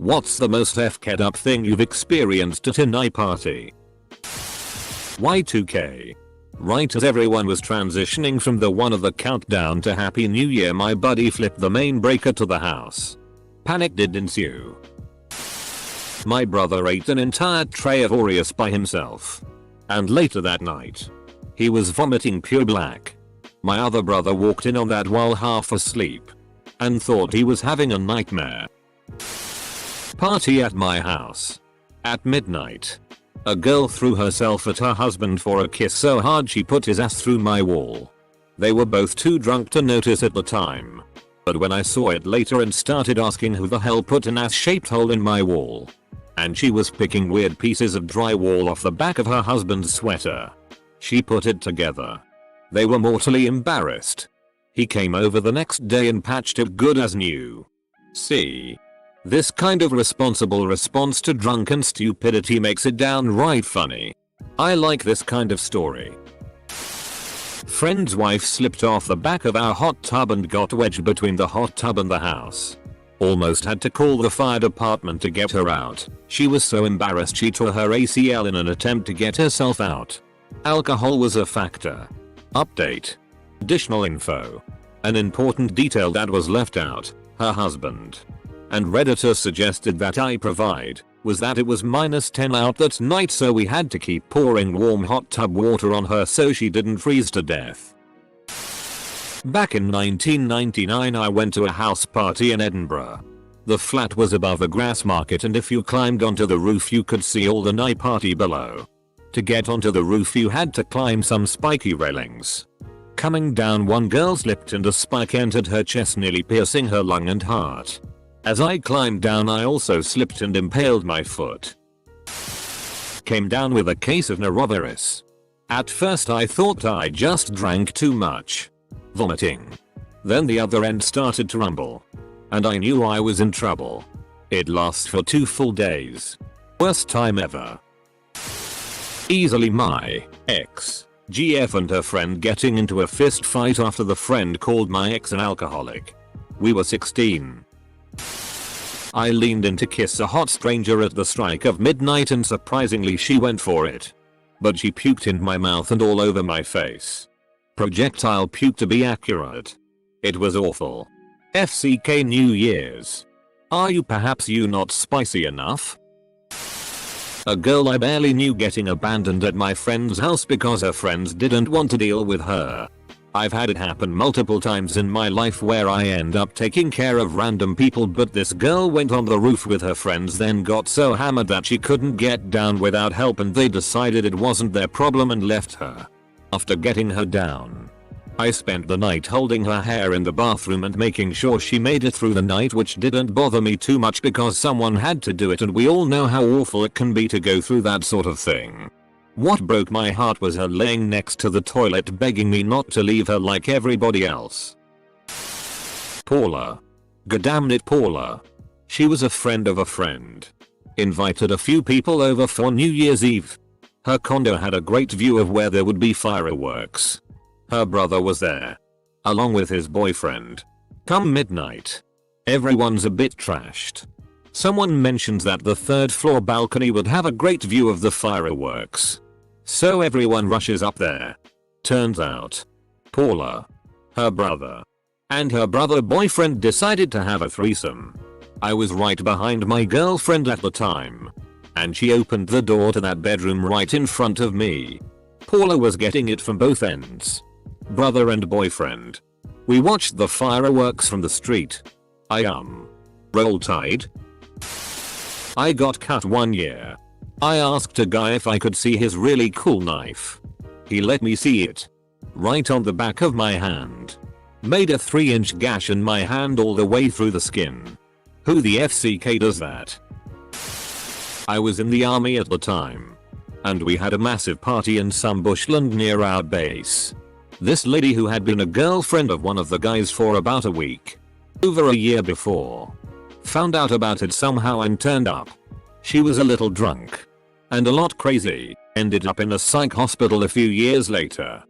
What's the most FK'd up thing you've experienced at a NYE party? Y2K. Right as everyone was transitioning from the one of the countdown to Happy New Year, my buddy flipped the main breaker to the house. Panic did ensue. My brother ate an entire tray of Oreos by himself. And later that night, he was vomiting pure black. My other brother walked in on that while half asleep and thought he was having a nightmare. Party at my house. At midnight, a girl threw herself at her husband for a kiss so hard she put his ass through my wall. They were both too drunk to notice at the time, but when I saw it later and started asking who the hell put an ass-shaped hole in my wall, and she was picking weird pieces of drywall off the back of her husband's sweater, she put it together. They were mortally embarrassed. He came over the next day and patched it good as new. See? This kind of responsible response to drunken stupidity makes it downright funny. I like this kind of story. Friend's wife slipped off the back of our hot tub and got wedged between the hot tub and the house. Almost had to call the fire department to get her out. She was so embarrassed she tore her ACL in an attempt to get herself out. Alcohol was a factor. Update. Additional info. An important detail that was left out, her husband and Redditor suggested that I provide, was that it was -10 out that night, so we had to keep pouring warm hot tub water on her so she didn't freeze to death. Back in 1999 I went to a house party in Edinburgh. The flat was above a grass market and if you climbed onto the roof you could see all the NYE party below. To get onto the roof you had to climb some spiky railings. Coming down, one girl slipped and a spike entered her chest, nearly piercing her lung and heart. As I climbed down I also slipped and impaled my foot. Came down with a case of norovirus. At first I thought I just drank too much. Vomiting. Then the other end started to rumble. And I knew I was in trouble. It lasts for 2 full days. Worst time ever. Easily my ex. GF and her friend getting into a fist fight after the friend called my ex an alcoholic. We were 16. I leaned in to kiss a hot stranger at the strike of midnight and surprisingly she went for it. But she puked in my mouth and all over my face. Projectile puke to be accurate. It was awful. FCK New Year's. Are you perhaps not spicy enough? A girl I barely knew getting abandoned at my friend's house because her friends didn't want to deal with her. I've had it happen multiple times in my life where I end up taking care of random people, but this girl went on the roof with her friends, then got so hammered that she couldn't get down without help and they decided it wasn't their problem and left her. After getting her down, I spent the night holding her hair in the bathroom and making sure she made it through the night, which didn't bother me too much because someone had to do it and we all know how awful it can be to go through that sort of thing. What broke my heart was her laying next to the toilet begging me not to leave her like everybody else. Paula. Goddamn it, Paula. She was a friend of a friend. Invited a few people over for New Year's Eve. Her condo had a great view of where there would be fireworks. Her brother was there, along with his boyfriend. Come midnight, everyone's a bit trashed. Someone mentions that the 3rd floor balcony would have a great view of the fireworks. So everyone rushes up there. Turns out, Paula, her brother, and her brother boyfriend decided to have a threesome. I was right behind my girlfriend at the time, and she opened the door to that bedroom right in front of me. Paula was getting it from both ends. Brother and boyfriend. We watched the fireworks from the street. Roll Tide. I got cut 1 year. I asked a guy if I could see his really cool knife. He let me see it. Right on the back of my hand. Made a 3-inch gash in my hand all the way through the skin. Who the FCK does that? I was in the army at the time. And we had a massive party in some bushland near our base. This lady, who had been a girlfriend of one of the guys for about a week, over a year before, found out about it somehow and turned up. She was a little drunk and a lot crazy, ended up in a psych hospital a few years later,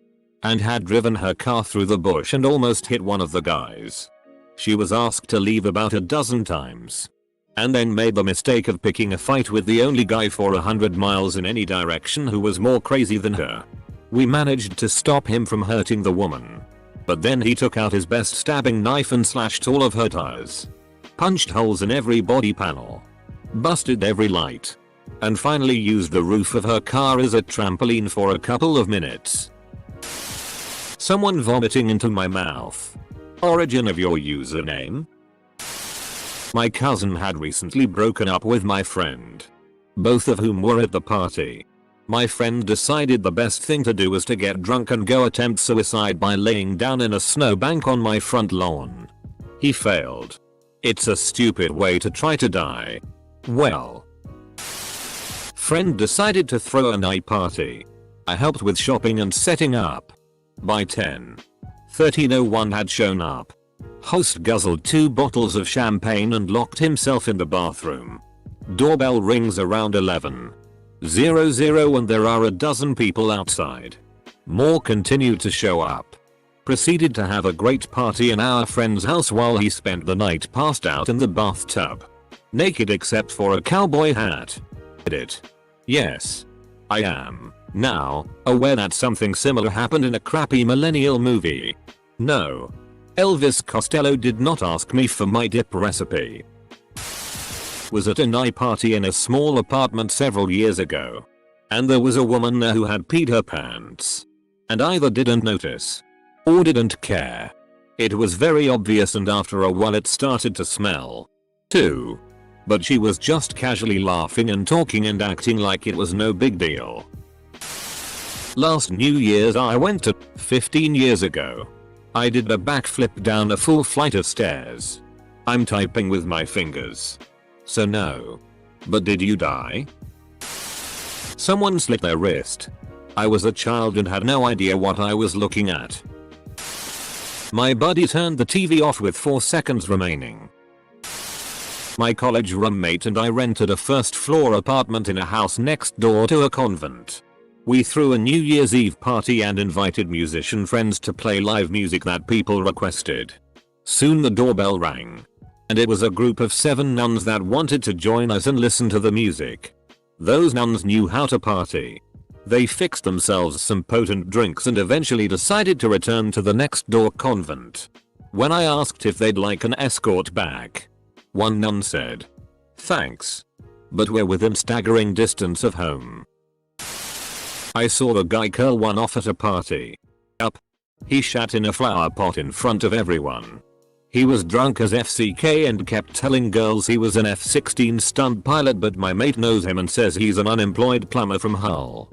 and had driven her car through the bush and almost hit one of the guys. She was asked to leave about a dozen times. and then made the mistake of picking a fight with the only guy for 100 miles in any direction who was more crazy than her. We managed to stop him from hurting the woman. But then he took out his best stabbing knife and slashed all of her tires. Punched holes in every body panel. Busted every light. And finally used the roof of her car as a trampoline for a couple of minutes. Someone vomiting into my mouth. Origin of your username? My cousin had recently broken up with my friend. Both of whom were at the party. My friend decided the best thing to do was to get drunk and go attempt suicide by laying down in a snowbank on my front lawn. He failed. It's a stupid way to try to die. Well. Friend decided to throw a night party. I helped with shopping and setting up. By 10:30 no one had shown up. Host guzzled 2 bottles of champagne and locked himself in the bathroom. Doorbell rings around 11:00 and there are a dozen people outside. More continued to show up. Proceeded to have a great party in our friend's house while he spent the night passed out in the bathtub. Naked except for a cowboy hat. Edit. Yes. I am, now, aware that something similar happened in a crappy millennial movie. No. Elvis Costello did not ask me for my dip recipe. Was at a night party in a small apartment several years ago. And there was a woman there who had peed her pants. And either didn't notice. Or didn't care. It was very obvious and after a while it started to smell. Too. But she was just casually laughing and talking and acting like it was no big deal. Last New Year's I went to 15 years ago. I did a backflip down a full flight of stairs. I'm typing with my fingers. So no. But did you die? Someone slit their wrist. I was a child and had no idea what I was looking at. My buddy turned the TV off with 4 seconds remaining. My college roommate and I rented a first floor apartment in a house next door to a convent. We threw a New Year's Eve party and invited musician friends to play live music that people requested. Soon the doorbell rang. And it was a group of 7 nuns that wanted to join us and listen to the music. Those nuns knew how to party. They fixed themselves some potent drinks and eventually decided to return to the next door convent. When I asked if they'd like an escort back, one nun said, "Thanks. But we're within staggering distance of home." I saw the guy curl one off at a party. He shat in a flower pot in front of everyone. He was drunk as FCK and kept telling girls he was an F-16 stunt pilot, but my mate knows him and says he's an unemployed plumber from Hull.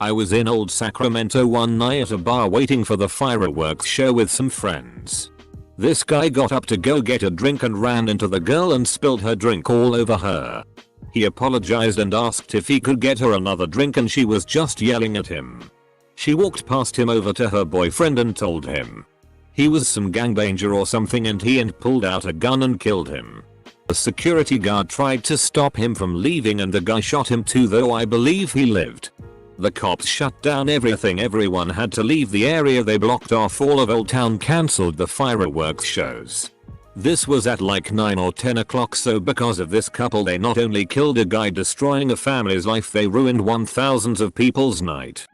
I was in Old Sacramento one night at a bar waiting for the fireworks show with some friends. This guy got up to go get a drink and ran into the girl and spilled her drink all over her. He apologized and asked if he could get her another drink and she was just yelling at him. She walked past him over to her boyfriend and told him he was some gangbanger or something and he pulled out a gun and killed him. The security guard tried to stop him from leaving and the guy shot him too, though I believe he lived. The cops shut down everything, everyone had to leave the area, they blocked off all of Old Town, cancelled the fireworks shows. This was at like 9 or 10 o'clock, so because of this couple they not only killed a guy destroying a family's life, they ruined thousands of people's night.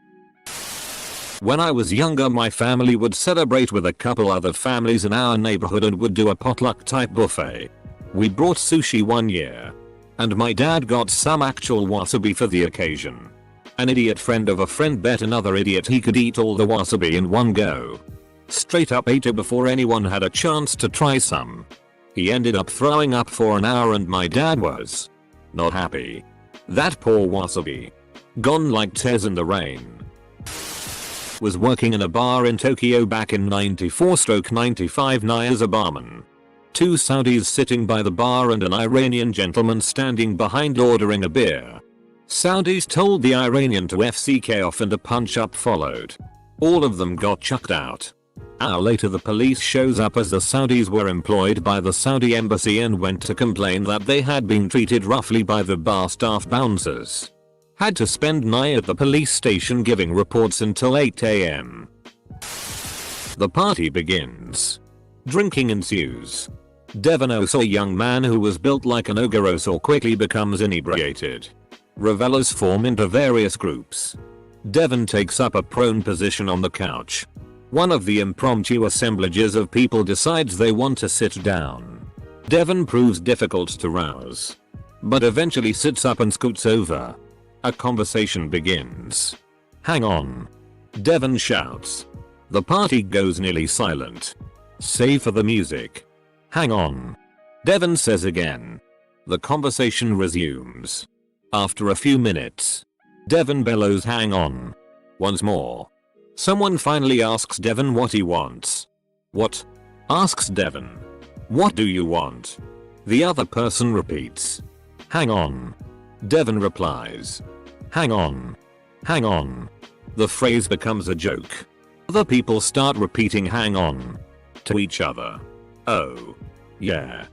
When I was younger my family would celebrate with a couple other families in our neighborhood and would do a potluck type buffet. We brought sushi one year. And my dad got some actual wasabi for the occasion. An idiot friend of a friend bet another idiot he could eat all the wasabi in one go. Straight up ate it before anyone had a chance to try some. He ended up throwing up for an hour and my dad was not happy. That poor wasabi. Gone like tears in the rain. Was working in a bar in Tokyo back in 94/95 NYE as a barman. 2 Saudis sitting by the bar and an Iranian gentleman standing behind ordering a beer. Saudis told the Iranian to FCK off and a punch up followed. All of them got chucked out. Hour later the police shows up as the Saudis were employed by the Saudi embassy and went to complain that they had been treated roughly by the bar staff bouncers. Had to spend night at the police station giving reports until 8 AM. The party begins. Drinking ensues. Devon saw a young man who was built like an ogre quickly becomes inebriated. Revelers form into various groups. Devon takes up a prone position on the couch. One of the impromptu assemblages of people decides they want to sit down. Devon proves difficult to rouse, but eventually sits up and scoots over. A conversation begins. "Hang on," Devon shouts. The party goes nearly silent, save for the music. "Hang on," Devon says again. The conversation resumes. After a few minutes, Devon bellows "hang on" once more. Someone finally asks Devon what he wants. "What?" asks Devon. "What do you want?" The other person repeats. "Hang on." Devon replies. "Hang on. Hang on." The phrase becomes a joke. Other people start repeating "hang on" to each other. "Oh. Yeah,"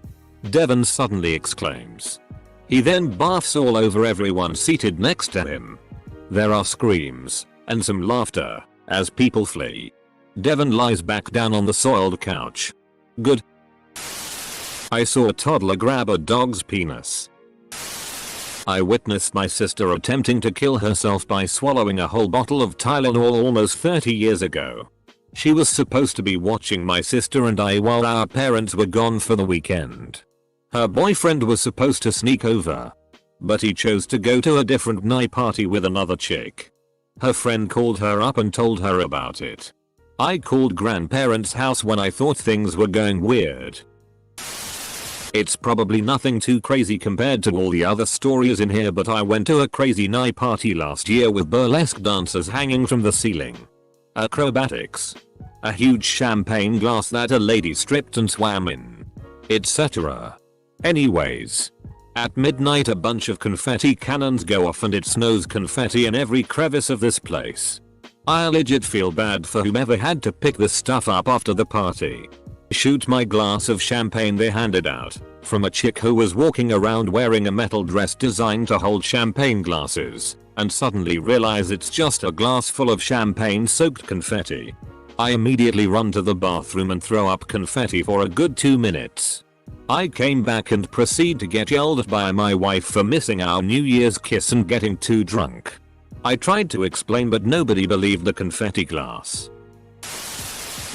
Devon suddenly exclaims. He then barfs all over everyone seated next to him. There are screams and some laughter as people flee. Devon lies back down on the soiled couch. Good. I saw a toddler grab a dog's penis. I witnessed my sister attempting to kill herself by swallowing a whole bottle of Tylenol almost 30 years ago. She was supposed to be watching my sister and I while our parents were gone for the weekend. Her boyfriend was supposed to sneak over, but he chose to go to a different night party with another chick. Her friend called her up and told her about it. I called grandparents' house when I thought things were going weird. It's probably nothing too crazy compared to all the other stories in here, but I went to a crazy night party last year with burlesque dancers hanging from the ceiling, acrobatics, a huge champagne glass that a lady stripped and swam in, etc. Anyways, at midnight a bunch of confetti cannons go off and it snows confetti in every crevice of this place. I legit feel bad for whomever had to pick this stuff up after the party. Shoot my glass of champagne they handed out from a chick who was walking around wearing a metal dress designed to hold champagne glasses, and suddenly realize it's just a glass full of champagne soaked confetti. I immediately run to the bathroom and throw up confetti for a good 2 minutes. I came back and proceed to get yelled at by my wife for missing our New Year's kiss and getting too drunk. I tried to explain but nobody believed the confetti glass.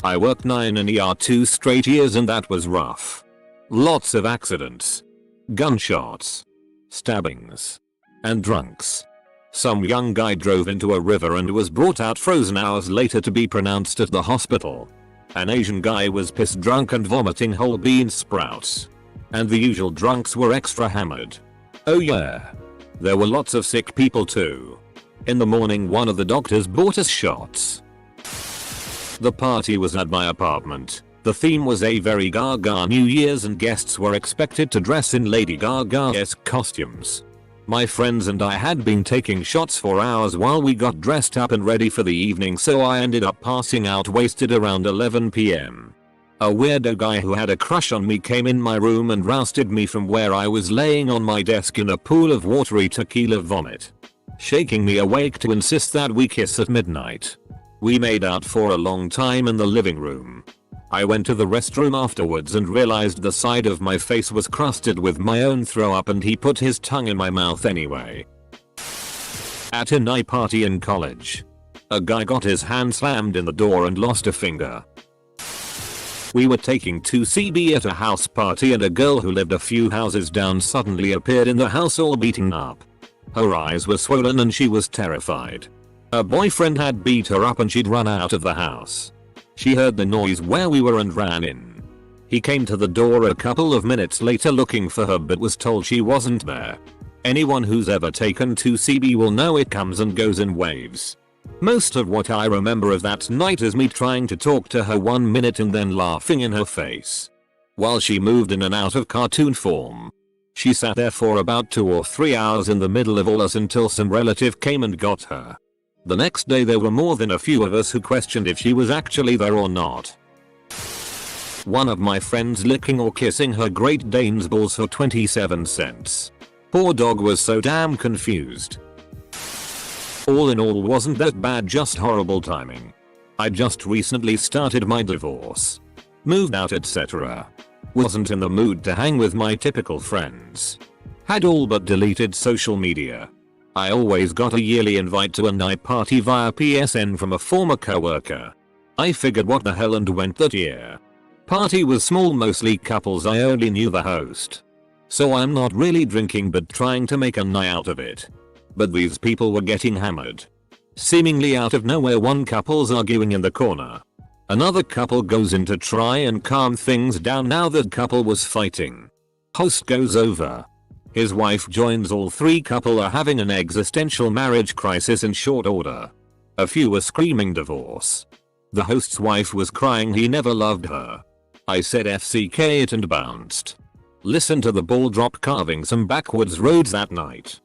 I worked 9 in ER 2 straight years and that was rough. Lots of accidents, gunshots, stabbings, and drunks. Some young guy drove into a river and was brought out frozen hours later to be pronounced at the hospital. An Asian guy was pissed drunk and vomiting whole bean sprouts. And the usual drunks were extra hammered. Oh yeah. There were lots of sick people too. In the morning one of the doctors bought us shots. The party was at my apartment. The theme was a very Gaga New Year's and guests were expected to dress in Lady Gaga-esque costumes. My friends and I had been taking shots for hours while we got dressed up and ready for the evening, so I ended up passing out wasted around 11 PM. A weirdo guy who had a crush on me came in my room and rousted me from where I was laying on my desk in a pool of watery tequila vomit, shaking me awake to insist that we kiss at midnight. We made out for a long time in the living room. I went to the restroom afterwards and realized the side of my face was crusted with my own throw up and he put his tongue in my mouth anyway. At a night party in college, a guy got his hand slammed in the door and lost a finger. We were taking 2CB at a house party and a girl who lived a few houses down suddenly appeared in the house all beaten up. Her eyes were swollen and she was terrified. Her boyfriend had beat her up and she'd run out of the house. She heard the noise where we were and ran in. He came to the door a couple of minutes later looking for her but was told she wasn't there. Anyone who's ever taken 2CB will know it comes and goes in waves. Most of what I remember of that night is me trying to talk to her 1 minute and then laughing in her face while she moved in and out of cartoon form. She sat there for about 2 or 3 hours in the middle of all us until some relative came and got her. The next day there were more than a few of us who questioned if she was actually there or not. One of my friends licking or kissing her Great Dane's balls for 27 cents. Poor dog was so damn confused. All in all wasn't that bad, just horrible timing. I just recently started my divorce, moved out, etc. Wasn't in the mood to hang with my typical friends. Had all but deleted social media. I always got a yearly invite to a NYE party via PSN from a former coworker. I figured what the hell and went that year. Party was small, mostly couples, I only knew the host. So I'm not really drinking but trying to make a night out of it. But these people were getting hammered. Seemingly out of nowhere, one couple's arguing in the corner. Another couple goes in to try and calm things down. Now that couple was fighting. Host goes over. His wife joins. All three couple are having an existential marriage crisis in short order. A few were screaming divorce. The host's wife was crying he never loved her. I said FCK it and bounced. Listen to the ball drop, carving some backwards roads that night.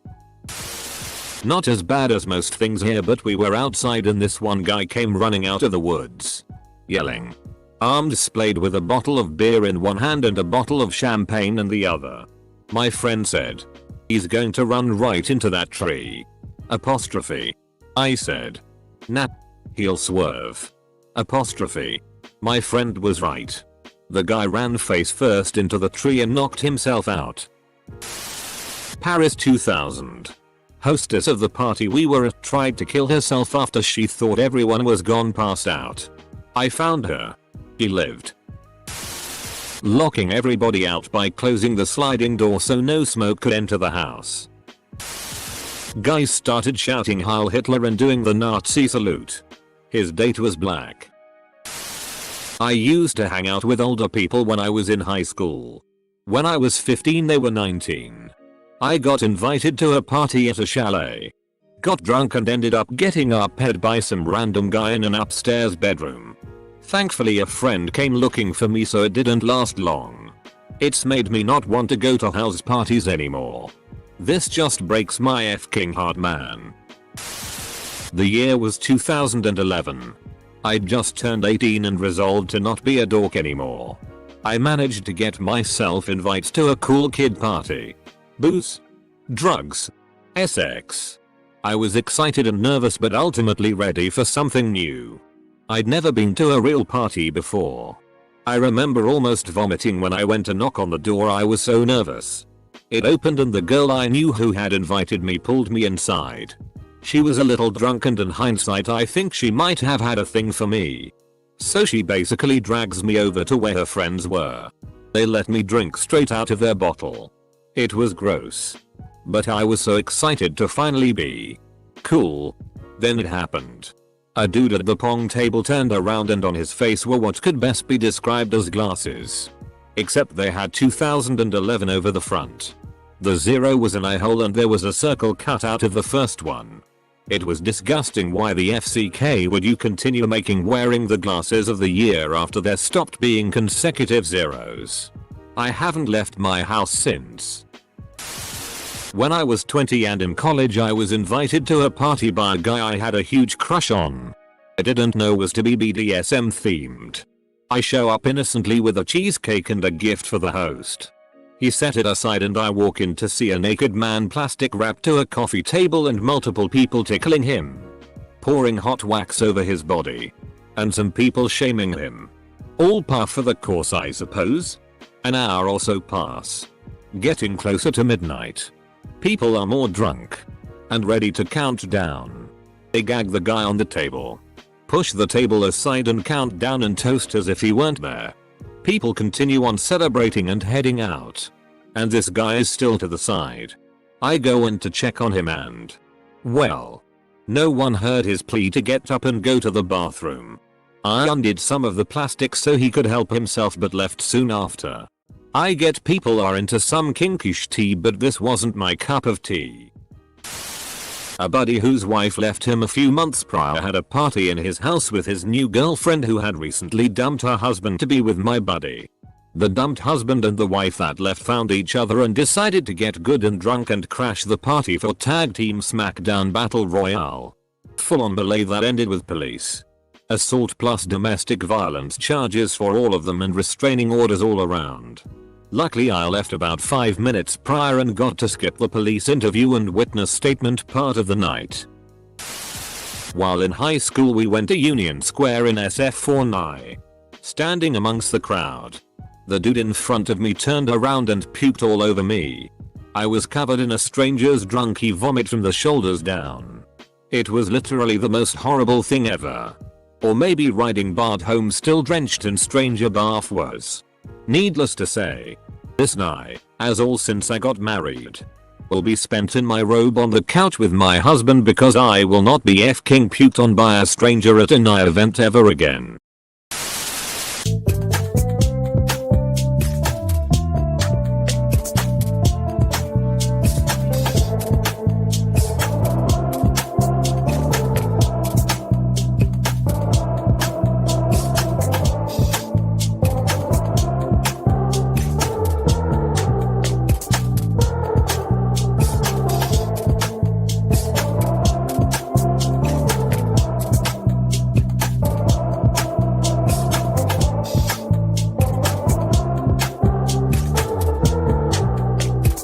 Not as bad as most things here, but we were outside and this one guy came running out of the woods. Yelling. Armed, displayed with a bottle of beer in one hand and a bottle of champagne in the other. My friend said. He's going to run right into that tree. Apostrophe. I said. Nah. He'll swerve. Apostrophe. My friend was right. The guy ran face first into the tree and knocked himself out. Paris 2000. Hostess of the party we were at tried to kill herself after she thought everyone was gone, passed out. I found her. She lived. Locking everybody out by closing the sliding door so no smoke could enter the house. Guys started shouting Heil Hitler and doing the Nazi salute. His date was black. I used to hang out with older people when I was in high school. When I was 15 they were 19. I got invited to a party at a chalet. Got drunk and ended up getting up-head by some random guy in an upstairs bedroom. Thankfully a friend came looking for me so it didn't last long. It's made me not want to go to house parties anymore. This just breaks my f***ing heart, man. The year was 2011. I'd just turned 18 and resolved to not be a dork anymore. I managed to get myself invites to a cool kid party. Booze. Drugs. SX. I was excited and nervous but ultimately ready for something new. I'd never been to a real party before. I remember almost vomiting when I went to knock on the door, I was so nervous. It opened and the girl I knew who had invited me pulled me inside. She was a little drunk and in hindsight I think she might have had a thing for me. So she basically drags me over to where her friends were. They let me drink straight out of their bottle. It was gross. But I was so excited to finally be cool. Then it happened. A dude at the pong table turned around and on his face were what could best be described as glasses. Except they had 2011 over the front. The 0 was an eye hole and there was a circle cut out of the first one. It was disgusting. Why the FCK would you continue making wearing the glasses of the year after there stopped being consecutive zeros? I haven't left my house since. When I was 20 and in college I was invited to a party by a guy I had a huge crush on. I didn't know was to be BDSM themed. I show up innocently with a cheesecake and a gift for the host. He set it aside and I walk in to see a naked man plastic wrapped to a coffee table and multiple people tickling him. Pouring hot wax over his body. And some people shaming him. All par for the course I suppose. An hour or so pass. Getting closer to midnight. People are more drunk. And ready to count down. They gag the guy on the table. Push the table aside and count down and toast as if he weren't there. People continue on celebrating and heading out. And this guy is still to the side. I go in to check on him and... well... no one heard his plea to get up and go to the bathroom. I undid some of the plastic so he could help himself but left soon after. I get people are into some kinkish tea but this wasn't my cup of tea. A buddy whose wife left him a few months prior had a party in his house with his new girlfriend who had recently dumped her husband to be with my buddy. The dumped husband and the wife that left found each other and decided to get good and drunk and crash the party for tag team SmackDown Battle Royale. Full on melee that ended with police. Assault plus domestic violence charges for all of them and restraining orders all around. Luckily I left about 5 minutes prior and got to skip the police interview and witness statement part of the night. While in high school we went to Union Square in SF for NYE. Standing amongst the crowd. The dude in front of me turned around and puked all over me. I was covered in a stranger's drunky vomit from the shoulders down. It was literally the most horrible thing ever. Or maybe riding Bart home still drenched in stranger bath was. Needless to say, this night, as all since I got married, will be spent in my robe on the couch with my husband because I will not be f-king puked on by a stranger at a NYE event ever again.